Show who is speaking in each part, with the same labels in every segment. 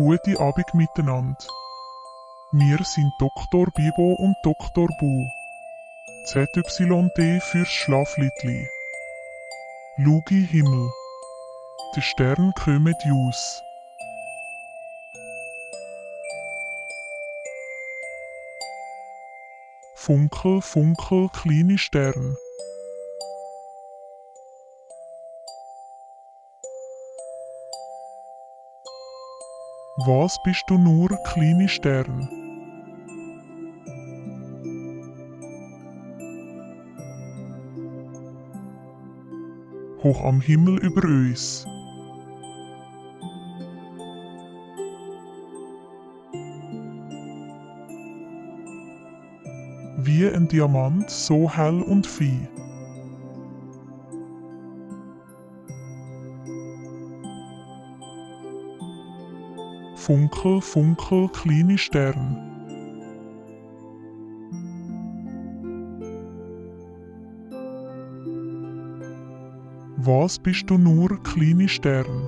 Speaker 1: Gute Abend miteinander. Wir sind Dr. Bibo und Dr. Bu. ZYD fürs Schlafliedli. Lugi Himmel. Die Sterne kommen aus. Funkel, funkel, kleine Stern. Was bist du nur, kleine Stern? Hoch am Himmel über uns. Wie ein Diamant, so hell und fein. Funkel, funkel, kleine Stern. Was bist du nur, kleine Stern?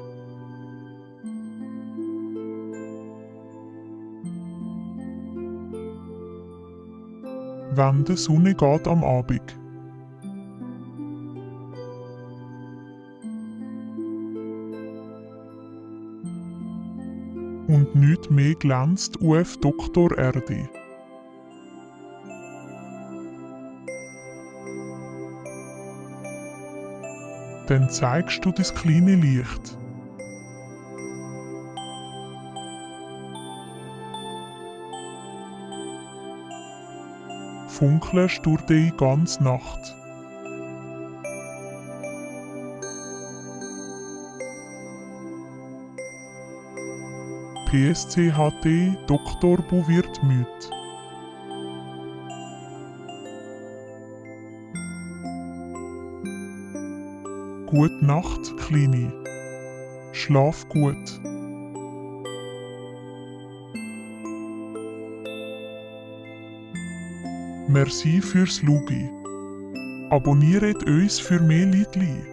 Speaker 1: Wenn die Sonne geht am Abend. Und nichts mehr glänzt auf Doktor Erde. Dann zeigst du das kleine Licht. Funkelst durch die ganze Nacht. PSCHT Dr. Bu wird müde. Gute Nacht, Kleine. Schlaf gut. Merci fürs Schauen. Abonniert uns für mehr Liedli.